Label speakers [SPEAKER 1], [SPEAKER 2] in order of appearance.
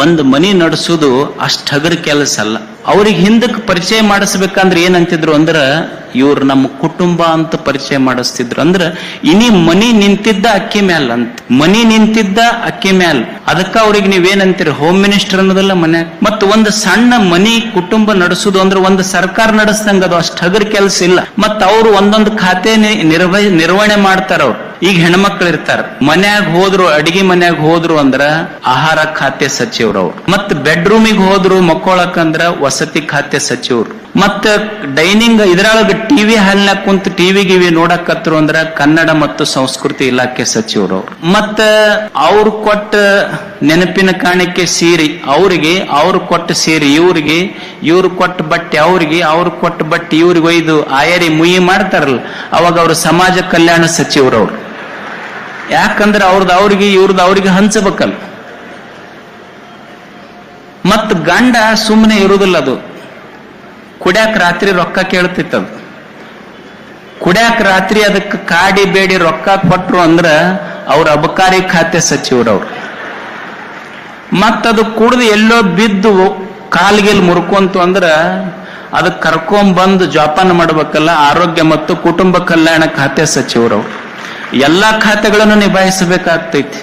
[SPEAKER 1] ಒಂದು ಮನಿ ನಡೆಸೋದು ಅಷ್ಟ್ ಹಗರ ಕೆಲಸ ಅಲ್ಲ. ಅವ್ರಿಗೆ ಹಿಂದಕ್ಕೆ ಪರಿಚಯ ಮಾಡಿಸ್ಬೇಕಂದ್ರೆ ಏನಂತಿದ್ರು ಅಂದ್ರ ಇವ್ರು ನಮ್ಮ ಕುಟುಂಬ ಅಂತ ಪರಿಚಯ ಮಾಡಿಸ್ತಿದ್ರು. ಅಂದ್ರ ಇನಿ ಮನಿ ನಿಂತಿದ್ದ ಅಕ್ಕಿ ಮ್ಯಾಲ ಅಂತ, ಮನಿ ನಿಂತಿದ್ದ ಅಕ್ಕಿ ಮ್ಯಾಲ. ಅದಕ್ಕ ಅವ್ರಿಗೆ ನೀವೇನಂತೀರಿ, ಹೋಮ್ ಮಿನಿಸ್ಟರ್ ಅನ್ನೋದಲ್ಲ ಮನ್ಯಾಗ. ಮತ್ ಒಂದು ಸಣ್ಣ ಮನಿ ಕುಟುಂಬ ನಡೆಸುದು ಅಂದ್ರೆ ಒಂದು ಸರ್ಕಾರ ನಡೆಸ್ದಂಗ ಅದು ಅಷ್ಟ್ ಹಗರ ಕೆಲಸ ಇಲ್ಲ. ಮತ್ ಅವ್ರು ಒಂದೊಂದು ಖಾತೆ ನಿರ್ವಹಣೆ ಮಾಡ್ತಾರ. ಅವ್ರು ಈಗ ಹೆಣ್ಮಕ್ಳು ಇರ್ತಾರ, ಮನ್ಯಾಗ ಹೋದ್ರು, ಅಡಿಗೆ ಮನ್ಯಾಗ ಹೋದ್ರು ಅಂದ್ರ ಆಹಾರ ಖಾತೆ ಸಚಿವರವ್ರು. ಮತ್ ಬೆಡ್ರೂಮಿಗೆ ಹೋದ್ರು ಮಕ್ಕೊಳಕಂದ್ರ ವಸತಿ ಖಾತೆ ಸಚಿವರು. ಮತ್ತ ಡೈನಿಂಗ್ ಇದ್ರೊಳಗ ಟಿವಿ ಹಾಲ್ನಾಗ ಕುಂತ ಟಿವಿ ಗಿವಿ ನೋಡಕತ್ರು ಅಂದ್ರ ಕನ್ನಡ ಮತ್ತು ಸಂಸ್ಕೃತಿ ಇಲಾಖೆ ಸಚಿವರು. ಮತ್ತ ಅವ್ರು ಕೊಟ್ಟ ನೆನಪಿನ ಕಾಣಿಕೆ ಸೀರೆ ಅವ್ರಿಗೆ, ಅವ್ರು ಕೊಟ್ಟ ಸೀರೆ ಇವ್ರಿಗೆ, ಇವ್ರು ಕೊಟ್ಟ ಬಟ್ಟೆ ಅವ್ರಿಗೆ, ಅವ್ರು ಕೊಟ್ಟ ಬಟ್ಟೆ ಇವ್ರಿಗೆ ಒಯ್ದು ಆಯರಿ ಮುಯಿ ಮಾಡ್ತಾರಲ್ಲ, ಅವಾಗ ಅವ್ರು ಸಮಾಜ ಕಲ್ಯಾಣ ಸಚಿವರವ್ರು. ಯಾಕಂದ್ರೆ ಅವ್ರದ್ದು ಅವ್ರಿಗೆ, ಇವ್ರದ್ದು ಅವ್ರಿಗೆ ಹಂಚಬೇಕಲ್ಲ. ಮತ್ ಗಂಡ ಸುಮ್ಮನೆ ಇರುವುದಿಲ್ಲ. ಅದು ಕುಡ್ಯಾಕ ರಾತ್ರಿ ರೊಕ್ಕ ಕೇಳ್ತಿತ್ತದು. ಕುಡ್ಯಾಕ ರಾತ್ರಿ ಅದಕ್ಕೆ ಕಾಡಿ ಬೇಡಿ ರೊಕ್ಕ ಕೊಟ್ರು ಅಂದ್ರ ಅವ್ರ ಅಬಕಾರಿ ಖಾತೆ ಸಚಿವರವ್ರು. ಮತ್ತದು ಕುಡ್ದು ಎಲ್ಲೋ ಬಿದ್ದು ಕಾಲ್ಗಿಲ್ ಮುರ್ಕೊಂತು ಅಂದ್ರ ಅದಕ್ಕೆ ಕರ್ಕೊಂಬಂದು ಜೋಪಾನ ಮಾಡ್ಬೇಕಲ್ಲ, ಆರೋಗ್ಯ ಮತ್ತು ಕುಟುಂಬ ಕಲ್ಯಾಣ ಖಾತೆ ಸಚಿವರವ್ರು. ಎಲ್ಲಾ ಖಾತೆಗಳನ್ನು ನಿಭಾಯಿಸಬೇಕಾಗ್ತೈತಿ.